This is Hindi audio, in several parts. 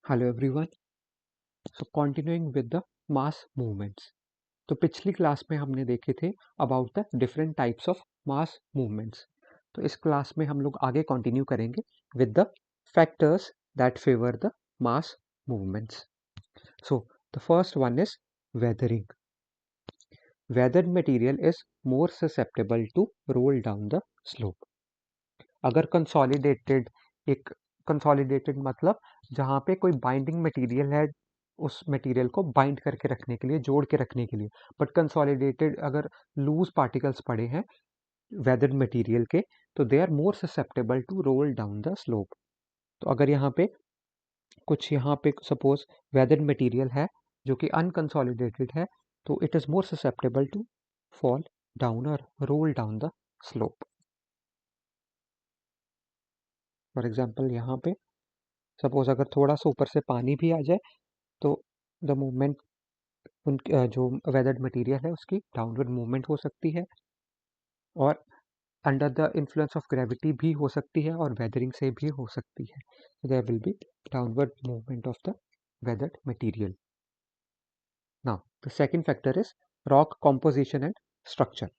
Hello everyone. So continuing with the mass movements. तो पिछली क्लास में हमने देखे थे about the different types of mass movements. तो इस क्लास में हम लोग आगे कंटिन्यू करेंगे with the factors that favour the mass movements. So the first one is weathering. Weathered material is more susceptible to roll down the slope. अगर कंसोलिडेटेड, एक कंसोलिडेटेड मतलब जहाँ पे कोई बाइंडिंग मटेरियल है, उस मटेरियल को बाइंड करके रखने के लिए, जोड़ के रखने के लिए। बट कंसोलिडेटेड अगर लूज पार्टिकल्स पड़े हैं वेदर्ड मटेरियल के, तो they are more susceptible to roll down the slope. तो अगर यहाँ पे सपोज वेदर्ड मटेरियल है जो कि अनकंसोलिडेटेड है, तो it is more susceptible to fall down और roll down the slope. For example यहाँ पे सपोज अगर थोड़ा सा ऊपर से पानी भी आ जाए, तो द मूवमेंट उन जो वेदर्ड मटेरियल है उसकी डाउनवर्ड मूवमेंट हो सकती है, और under the influence of gravity भी हो सकती है, और वेदरिंग से भी हो सकती है। There will be downward movement of the weathered material. Now the second factor is rock composition and structure.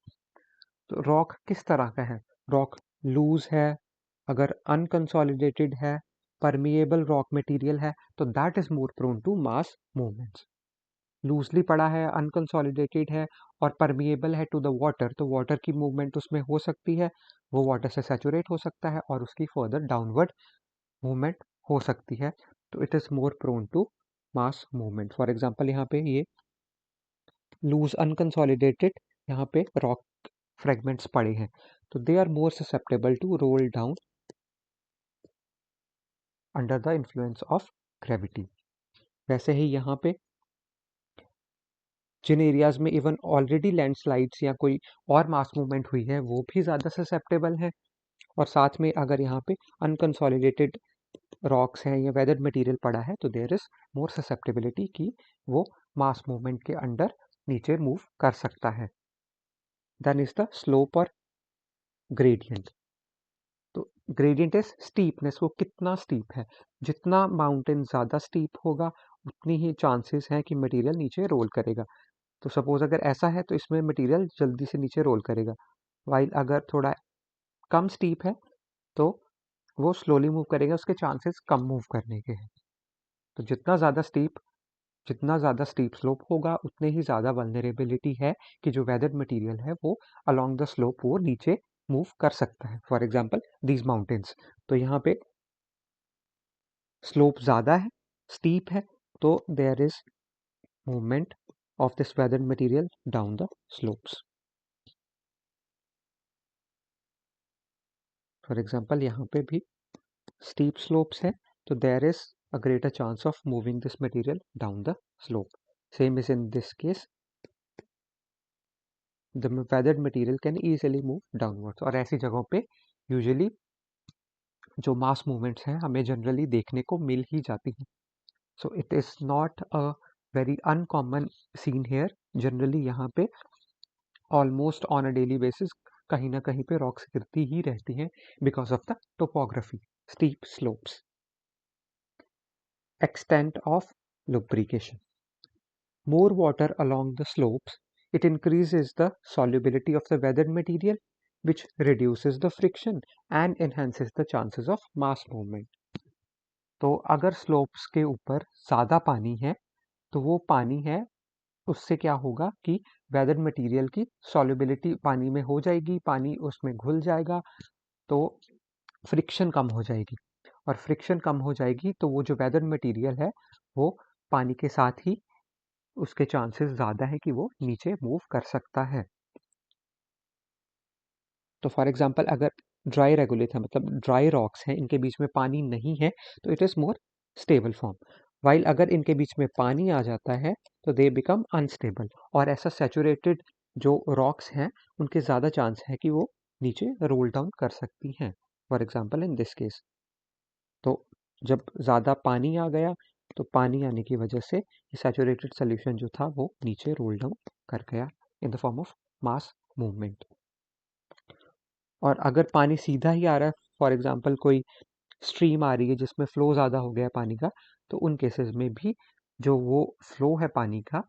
तो रॉक किस तरह का है? रॉक लूज है, अगर अनकंसोलिडेटेड है, परमिएबल रॉक मटेरियल है, तो that is more prone to mass movements. Loosely पड़ा है, अनकंसोलिडेटेड है और परमिएबल है टू द वाटर, तो वाटर की मूवमेंट उसमें हो सकती है, वो वाटर से सैचुरेट हो सकता है और उसकी फर्दर डाउनवर्ड मूवमेंट हो सकती है। तो it is more prone to mass movement. For example यहाँ पे ये लूज अनकंसोलिडेटेड यहाँ पे रॉक फ्रेगमेंट्स पड़े हैं, तो they are more susceptible to roll down under the influence of gravity. वैसे ही यहाँ पे जिन एरियाज में इवन ऑलरेडी लैंडस्लाइड्स या कोई और मास मूवमेंट हुई है, वो भी ज़्यादा ससेप्टेबल है। और साथ में अगर यहाँ पे अनकंसोलिडेटेड रॉक्स हैं या वेदर्ड मटेरियल पड़ा है, तो देयर इज मोर ससेप्टेबिलिटी कि वो मास मूवमेंट के अंडर नीचे मूव कर सकता है। देन इज द स्लोप और ग्रेडियंट। तो ग्रेडियंट इज स्टीपनेस, वो कितना स्टीप है। जितना माउंटेन ज़्यादा स्टीप होगा, उतनी ही चांसेस हैं कि मटेरियल नीचे रोल करेगा। तो सपोज अगर ऐसा है तो इसमें मटेरियल जल्दी से नीचे रोल करेगा, वाइल अगर थोड़ा कम स्टीप है तो वो स्लोली मूव करेगा, उसके चांसेस कम मूव करने के हैं। तो जितना ज़्यादा स्टीप स्लोप होगा, उतने ही ज़्यादा वल्नरेबिलिटी है कि जो वेदर्ड मटेरियल है वो अलोंग द स्लोप वो नीचे मूव कर सकता है। फॉर एग्जाम्पल दीज माउंटेन्स, तो यहाँ पे स्लोप ज़्यादा है, स्टीप है, तो there is movement of this weathered material down the slopes. For example यहाँ पे भी स्टीप स्लोप्स है, तो there is a greater chance of moving this material down the slope. Same is in this case, the weathered material can easily move downwards. और ऐसी जगहों पे यूजुअली जो मास मूवमेंट्स हैं हमें जनरली देखने को मिल ही जाती हैं। So it is not a very uncommon seen here. Generally यहाँ पे almost on a daily basis कहीं ना कहीं पे रॉक्स गिरती ही रहती हैं because of the topography, steep slopes. Extent of lubrication. More water along the slopes, it increases the solubility of the weathered material, which reduces the friction and enhances the chances of mass movement. तो अगर स्लोप्स के ऊपर ज़्यादा पानी है, तो वो पानी है, उससे क्या होगा कि वेदर्ड मटेरियल की सॉल्युबिलिटी पानी में हो जाएगी, पानी उसमें घुल जाएगा, तो फ्रिक्शन कम हो जाएगी। और फ्रिक्शन कम हो जाएगी तो वो जो वेदर्ड मटेरियल है वो पानी के साथ ही उसके चांसेस ज़्यादा है कि वो नीचे मूव कर सकता है। तो फॉर एग्जांपल अगर ड्राई रेगुलेट है, मतलब ड्राई रॉक्स हैं, इनके बीच में पानी नहीं है, तो it is more stable form. While अगर इनके बीच में पानी आ जाता है तो दे बिकम अनस्टेबल, और ऐसा सैचुरेटेड जो रॉक्स हैं उनके ज़्यादा चांस है कि वो नीचे रोल डाउन कर सकती हैं। For example in this case, तो जब ज़्यादा पानी आ गया, तो पानी आने की वजह से ये सैचुरेटेड सॉल्यूशन जो था वो नीचे रोल डाउन कर गया in the form of mass movement. और अगर पानी सीधा ही आ रहा है, फॉर एग्जांपल कोई स्ट्रीम आ रही है जिसमें फ्लो ज़्यादा हो गया है पानी का, तो उन केसेस में भी जो वो फ्लो है पानी का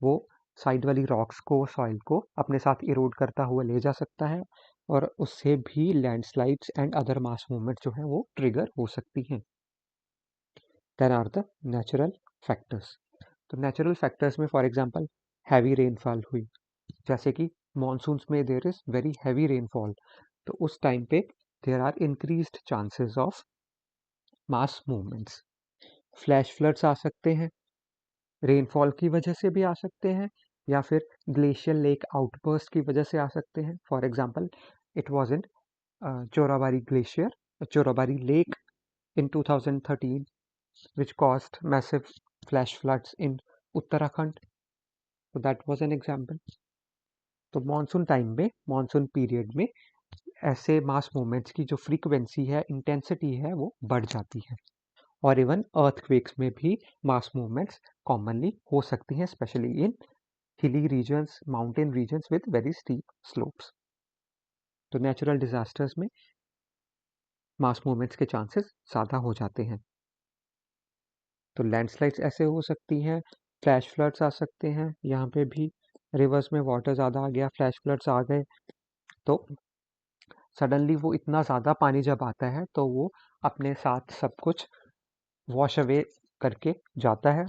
वो साइड वाली रॉक्स को, सॉइल को अपने साथ इरोड करता हुआ ले जा सकता है और उससे भी landslides and other mass movement जो है वो ट्रिगर हो सकती हैं। Then are the natural factors. तो नेचुरल फैक्टर्स में फॉर एग्जांपल हैवी रेनफॉल हुई, जैसे कि मॉनसून्स में there is very heavy rainfall, तो उस टाइम पे there are increased chances of mass movements. Flash floods आ सकते हैं, रेनफॉल की वजह से भी आ सकते हैं या फिर ग्लेशियल लेक आउटबर्स्ट की वजह से आ सकते हैं। For example it was in Chorabari glacier, Chorabari lake in 2013 which caused massive flash floods in Uttarakhand. So that was an example. तो मानसून टाइम में, मानसून पीरियड में ऐसे मास मूवमेंट्स की जो फ्रीक्वेंसी है, इंटेंसिटी है, वो बढ़ जाती है। और इवन अर्थक्वेक्स में भी मास मूवमेंट्स कॉमनली हो सकती हैं, specially in hilly regions, mountain regions with very steep slopes. तो नेचुरल डिजास्टर्स में मास मूवमेंट्स के चांसेस ज़्यादा हो जाते हैं। तो लैंडस्लाइड्स ऐसे हो सकती हैं, फ्लैश फ्लड्स आ सकते हैं, यहाँ पे भी रिवर्स में वाटर ज़्यादा आ गया, फ्लैश फ्लड्स आ गए, तो सडनली वो इतना ज़्यादा पानी जब आता है तो वो अपने साथ सब कुछ वॉश अवे करके जाता है,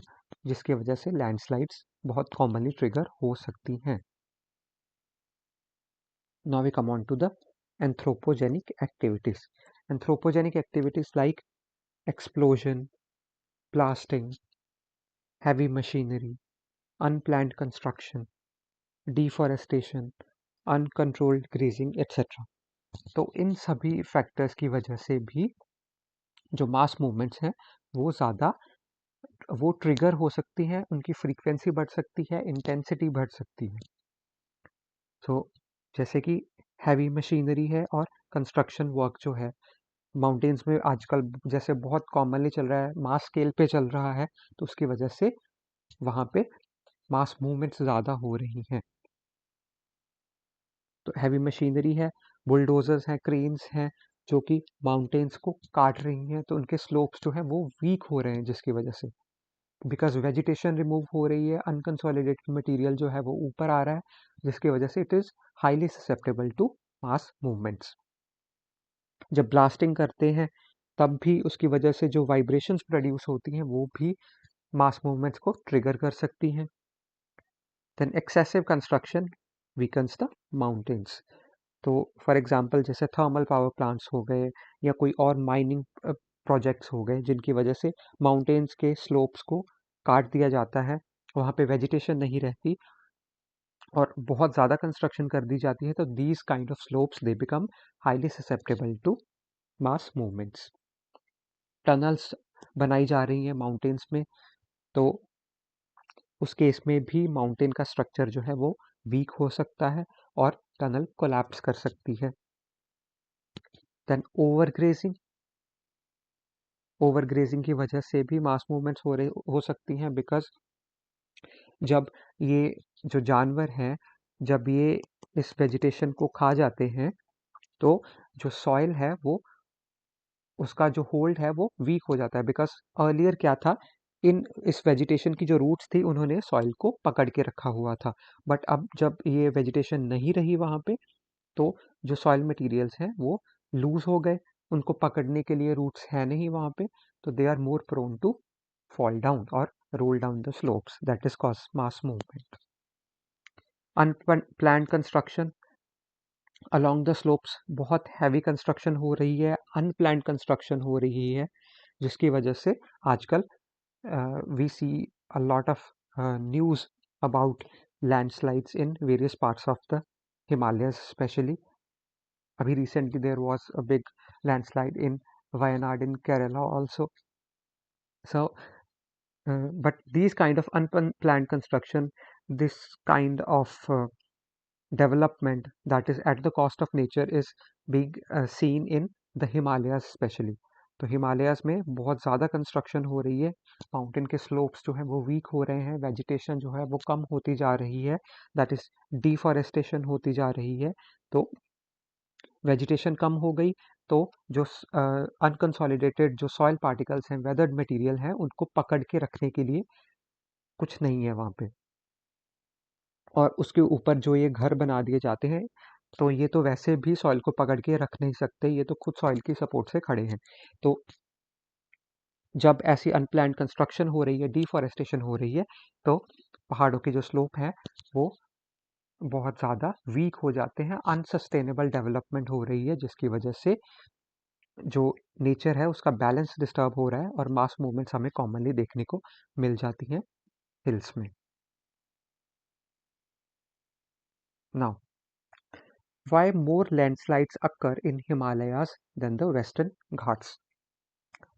जिसकी वजह से लैंडस्लाइड्स बहुत कॉमनली ट्रिगर हो सकती हैं। Now we come on to the anthropogenic activities. Anthropogenic activities like explosion, blasting, heavy machinery, unplanned construction, deforestation, uncontrolled grazing etcetera. तो इन सभी फैक्टर्स की वजह से भी जो मास मूवमेंट्स हैं वो ज़्यादा वो ट्रिगर हो सकती हैं, उनकी फ्रीक्वेंसी बढ़ सकती है, इंटेंसिटी बढ़ सकती है। तो जैसे कि हैवी मशीनरी है और कंस्ट्रक्शन वर्क जो है माउंटेन्स में आजकल जैसे बहुत कॉमनली चल रहा है, मास स्केल पे चल रहा है, तो उसकी वजह से वहाँ पे मास मूवमेंट्स ज़्यादा हो रही हैं। तो हैवी मशीनरी है, बुलडोजर्स हैं, क्रेन्स हैं, जो कि माउंटेन्स को काट रही हैं, तो उनके स्लोप्स जो हैं वो वीक हो रहे हैं, जिसकी वजह से बिकॉज वेजिटेशन रिमूव हो रही है, अनकंसोलिडेटेड मटेरियल जो है वो ऊपर आ रहा है, जिसकी वजह से it is highly susceptible to mass movements. जब ब्लास्टिंग करते हैं तब भी उसकी वजह से जो वाइब्रेशंस प्रोड्यूस होती हैं वो भी मास मूवमेंट्स को ट्रिगर कर सकती हैं। Then excessive construction weakens the mountains. तो फॉर एग्जांपल जैसे थर्मल पावर प्लांट्स हो गए या कोई और माइनिंग प्रोजेक्ट्स हो गए जिनकी वजह से माउंटेन्स के स्लोप्स को काट दिया जाता है, वहाँ पे वेजिटेशन नहीं रहती और बहुत ज़्यादा कंस्ट्रक्शन कर दी जाती है, तो these kind of slopes they become highly susceptible to mass movements. Tunnels बनाई जा रही हैं माउंटेन्स में, तो उस केस में भी माउंटेन का स्ट्रक्चर जो है वो वीक हो सकता है और टनल कोलैप्स कर सकती है। देन ओवरग्रेजिंग की वजह से भी मास मूवमेंट्स हो सकती हैं, बिकॉज जब ये जो जानवर हैं जब ये इस वेजिटेशन को खा जाते हैं तो जो सॉइल है वो उसका जो होल्ड है वो वीक हो जाता है, बिकॉज अर्लियर क्या था, इस वेजिटेशन की जो रूट्स थी उन्होंने सॉइल को पकड़ के रखा हुआ था, बट अब जब ये वेजिटेशन नहीं रही वहाँ पे तो जो सॉइल मटेरियल्स हैं वो लूज हो गए, उनको पकड़ने के लिए रूट्स है नहीं वहाँ पे, तो they are more prone to fall down or roll down the slopes, that is cause mass movement. Unplanned construction along the slopes, बहुत हैवी कंस्ट्रक्शन हो रही है, अनप्लान्ड कंस्ट्रक्शन हो रही है, जिसकी वजह से आजकल we see a lot of news about landslides in various parts of the Himalayas specially. अभी recently there was a big landslide in Wayanad in Kerala also. So but these kind of unplanned construction, this kind of development that is at the cost of nature is being seen in the Himalayas especially. तो हिमालयाज में बहुत ज़्यादा कंस्ट्रक्शन हो रही है, माउंटेन के स्लोप्स जो हैं वो वीक हो रहे हैं, वेजिटेशन जो है वो कम होती जा रही है, दैट इज़ डिफॉरेस्टेशन होती जा रही है। तो वेजिटेशन कम हो गई तो जो अनकंसोलिडेटेड जो सॉइल पार्टिकल्स हैं, वेदर्ड मटेरियल हैं, उनको पकड़ के रखने के लिए कुछ नहीं है वहाँ पे। और उसके ऊपर जो ये घर बना दिए जाते हैं, तो ये तो वैसे भी सॉइल को पकड़ के रख नहीं सकते, ये तो खुद सॉइल की सपोर्ट से खड़े हैं। तो जब ऐसी अनप्लान्ड कंस्ट्रक्शन हो रही है, डिफॉरेस्टेशन हो रही है, तो पहाड़ों की जो स्लोप है वो बहुत ज़्यादा वीक हो जाते हैं, अनसस्टेनेबल डेवलपमेंट हो रही है, जिसकी वजह से जो नेचर है उसका बैलेंस डिस्टर्ब हो रहा है और मास मूवमेंट्स हमें कॉमनली देखने को मिल जाती हैं हिल्स में। Now, why more landslides occur in Himalayas than the Western Ghats?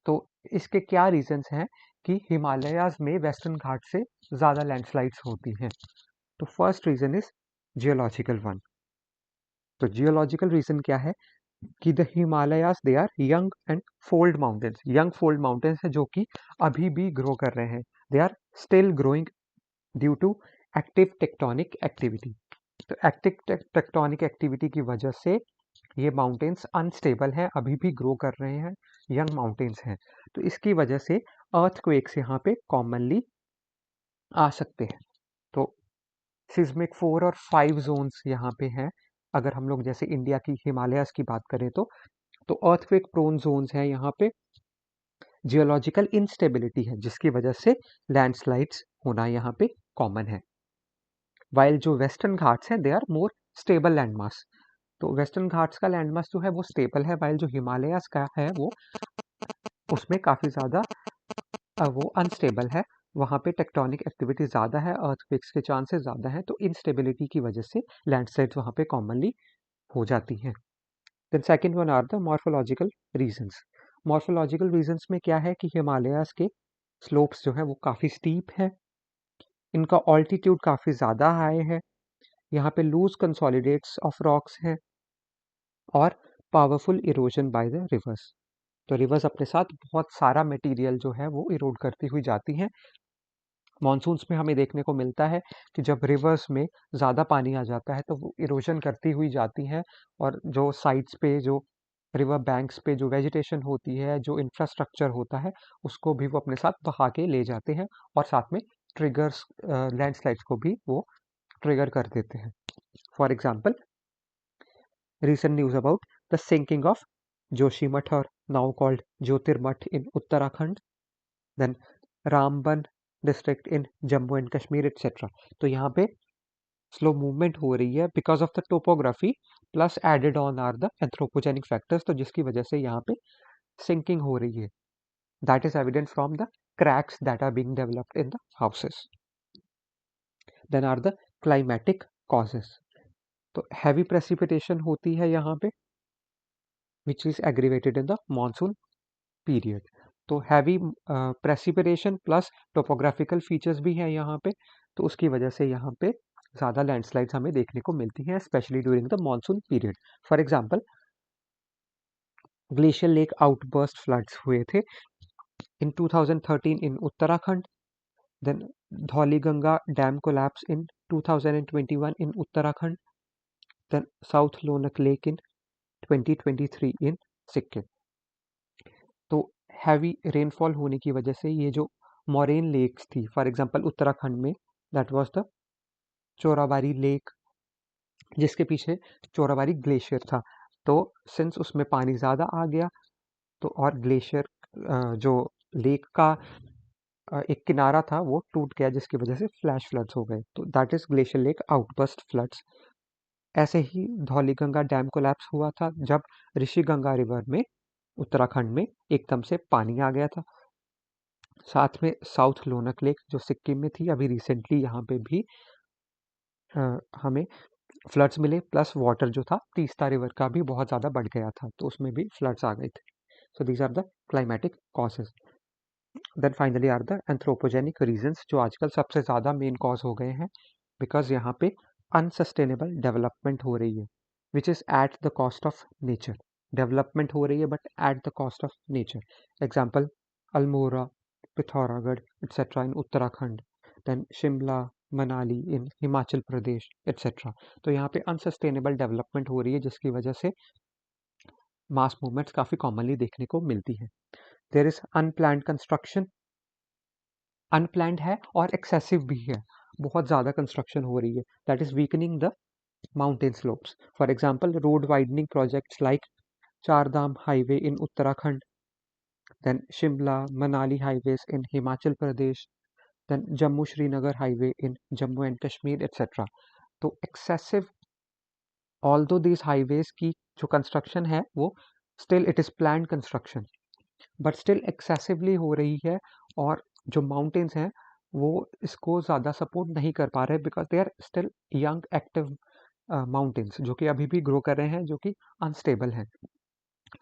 तो इसके क्या रीजंस हैं कि हिमालयाज में वेस्टर्न घाट से ज़्यादा लैंडस्लाइड्स होती हैं? तो first reason is geological one. तो जियोलॉजिकल रीजन क्या है कि the Himalayas they are young and fold mountains, young fold mountains है जो कि अभी भी ग्रो कर रहे हैं, they are still growing due to active tectonic activity. तो एक्टिव टेक्टोनिक एक्टिविटी की वजह से ये माउंटेन्स अनस्टेबल हैं, अभी भी ग्रो कर रहे हैं, यंग माउंटेन्स हैं। तो इसकी वजह से अर्थक्वेक्स यहाँ पे कॉमनली आ सकते हैं। तो सिस्मिक 4 और 5 जोन्स यहाँ पे हैं। अगर हम लोग जैसे इंडिया की हिमालयाज की बात करें तो अर्थक्वेक प्रोन जोन्स हैं यहाँ पे, जियोलॉजिकल इंस्टेबिलिटी है जिसकी वजह से लैंडस्लाइड्स होना यहाँ पे कॉमन है। वाइल जो वेस्टर्न घाट्स हैं they are more stable landmass. तो वेस्टर्न घाट्स का लैंडमास जो है वो स्टेबल है, वाइल जो हिमालयाज का है वो उसमें काफ़ी ज़्यादा वो अनस्टेबल है। वहाँ पे टेक्टोनिक एक्टिविटी ज़्यादा है, अर्थक्वेक्स के चांसेस ज़्यादा हैं, तो इंस्टेबिलिटी की वजह से लैंडस्लाइड्स वहाँ पे कॉमनली हो जाती हैं। Then second one are the morphological reasons. Morphological reasons में क्या है कि हिमालयाज के स्लोप्स जो है वो काफ़ी स्टीप है, इनका ऑल्टीट्यूड काफ़ी ज़्यादा हाई है, यहाँ पे लूज कंसोलिडेट्स ऑफ रॉक्स हैं और powerful erosion by the reverse. तो रिवर्स अपने साथ बहुत सारा मटेरियल जो है वो इरोड करती हुई जाती हैं। मॉनसून्स में हमें देखने को मिलता है कि जब रिवर्स में ज़्यादा पानी आ जाता है तो वो इरोजन करती हुई जाती हैं और जो साइड्स पे जो रिवर बैंक्स पे जो वेजिटेशन होती है, जो इंफ्रास्ट्रक्चर होता है, उसको भी वो अपने साथ बहा के ले जाते हैं और साथ में ट्रिगर्स लैंडस्लाइड्स को भी वो ट्रिगर कर देते हैं। For example, recent news about the sinking of Joshimath, or now called Jyotirmath in Uttarakhand, then Ramban district in Jammu and Kashmir, etc. तो यहाँ पे स्लो मूवमेंट हो रही है because of the topography plus added on are the anthropogenic factors, तो जिसकी वजह से यहाँ पे सिंकिंग हो रही है। That is evident from the cracks that are being developed in the houses. Then are the climatic causes. तो हैवी प्रेसिपिटेशन होती है यहाँ पे which is aggravated in the monsoon period. तो heavy precipitation plus topographical features भी हैं यहाँ पे, तो उसकी वजह से यहाँ पे ज़्यादा लैंडस्लाइड्स हमें देखने को मिलती हैं, specially during the monsoon period. For example, glacier lake outburst floods हुए थे in 2013 in Uttarakhand, then Dhauliganga dam collapse in 2021 in Uttarakhand, then south Lhonak lake in 2023 in Sikkim. तो हैवी रेनफॉल होने की वजह से ये जो मॉरेन लेक्स थी, फॉर एग्जांपल उत्तराखंड में that was the Chorabari lake, जिसके पीछे चोराबारी ग्लेशियर था। तो सिंस उसमें पानी ज़्यादा आ गया तो और ग्लेशियर जो लेक का एक किनारा था वो टूट गया, जिसकी वजह से फ्लैश फ्लड्स हो गए। तो that is glacier lake outburst floods. ऐसे ही धौलीगंगा डैम कोलैप्स हुआ था जब ऋषिगंगा रिवर में उत्तराखंड में एकदम से पानी आ गया था। साथ में साउथ लोनक लेक जो सिक्किम में थी, अभी रिसेंटली यहाँ पे भी हमें फ्लड्स मिले, प्लस वाटर जो था तीस्ता रिवर का भी बहुत ज़्यादा बढ़ गया था, तो उसमें भी फ्लड्स आ गए थे। So these are the climatic causes. Then finally are the anthropogenic reasons, जो आजकल सबसे ज़्यादा मेन कॉज हो गए हैं, बिकॉज यहाँ पे अनसस्टेनेबल डेवलपमेंट हो रही है which is at the cost of nature. Development हो रही है but at the cost of nature. Example, Almora, Pithoragarh etcetera in Uttarakhand, then Shimla, Manali in Himachal Pradesh etcetera. तो यहाँ पे अनसस्टेनेबल डेवलपमेंट हो रही है जिसकी वजह से मास मूवमेंट्स काफ़ी कॉमनली देखने को मिलती हैं। There is unplanned construction, unplanned है और एक्सेसिव भी है, बहुत ज़्यादा कंस्ट्रक्शन हो रही है, that is weakening the mountain slopes. For example road widening projects like Chardham highway in Uttarakhand, then Shimla Manali highways in Himachal Pradesh, then Jammu Srinagar highway in Jammu and Kashmir, etc. तो excessive, although these highways की जो construction है वो still it is planned construction, but still excessively हो रही है, और जो mountains हैं वो इसको ज़्यादा support नहीं कर पा रहे because they are still young active mountains जो कि अभी भी grow कर रहे हैं, जो कि unstable हैं,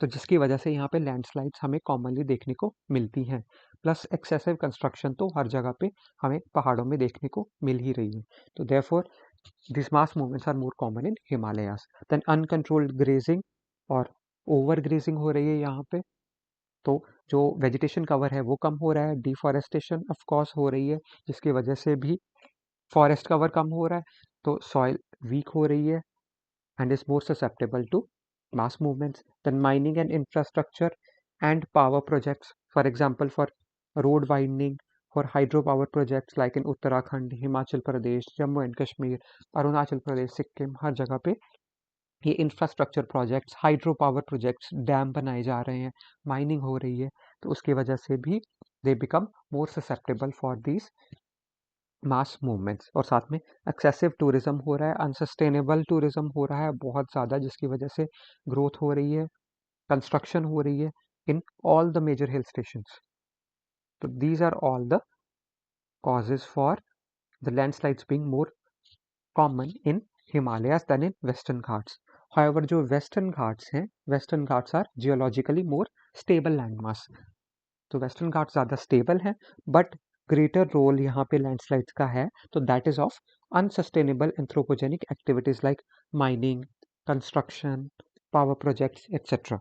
तो जिसकी वजह से यहाँ पे लैंडस्लाइड्स हमें कॉमनली देखने को मिलती हैं। प्लस एक्सेसिव कंस्ट्रक्शन तो हर जगह पे हमें पहाड़ों में देखने को मिल ही रही है। तो therefore this mass movements are more common in Himalayas. Then uncontrolled grazing और ओवर ग्रेजिंग हो रही है यहाँ पे, तो जो वेजिटेशन कवर है वो कम हो रहा है, डिफॉरेस्टेशन ऑफ कोर्स हो रही है जिसकी वजह से भी फॉरेस्ट कवर कम हो रहा है, तो सॉइल वीक हो रही है and is more susceptible to mass movements than mining and infrastructure and power projects. For example, for road widening, for hydropower projects like in Uttarakhand, Himachal Pradesh, Jammu and Kashmir, Arunachal Pradesh, Sikkim, हर जगह पे ये infrastructure projects, hydro power projects, dam बनाए जा रहे हैं, माइनिंग हो रही है, तो उसकी वजह से भी they become more susceptible for these mass movements. और साथ में एक्सेसिव टूरिज्म हो रहा है, अनसस्टेनेबल टूरिज्म हो रहा है बहुत ज़्यादा, जिसकी वजह से ग्रोथ हो रही है, कंस्ट्रक्शन हो रही है in all the major hill stations. तो these are all the causes for the landslides being more common in Himalayas than in Western Ghats. However, जो Western Ghats हैं, Western Ghats are geologically more stable landmass. तो वेस्टर्न घाट ज़्यादा स्टेबल है, बट ग्रेटर रोल यहाँ पे लैंडस्लाइड्स का है, तो that is of unsustainable anthropogenic activities like mining, construction, power projects etcetera,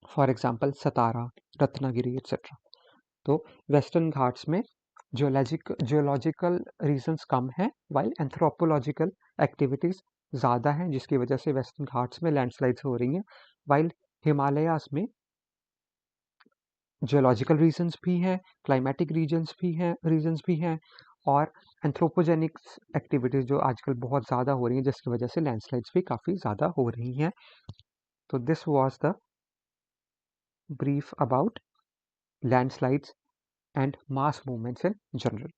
for example Satara, Ratnagiri etcetera. तो वेस्टर्न घाट्स में जियोलॉजिकल रीजंस कम है, वाइल एंथ्रोपोलॉजिकल एक्टिविटीज़ ज़्यादा हैं, जिसकी वजह से वेस्टर्न घाट्स में लैंडस्लाइड्स हो रही हैं, वाइल हिमालयाज में जियोलॉजिकल रीजंस भी हैं, क्लाइमेटिक रीजंस भी हैं, और एंथ्रोपोजेनिक एक्टिविटीज़ जो आजकल बहुत ज़्यादा हो रही हैं, जिसकी वजह से लैंडस्लाइड्स भी काफ़ी ज़्यादा हो रही हैं। तो this was the brief about landslides and mass movements in general.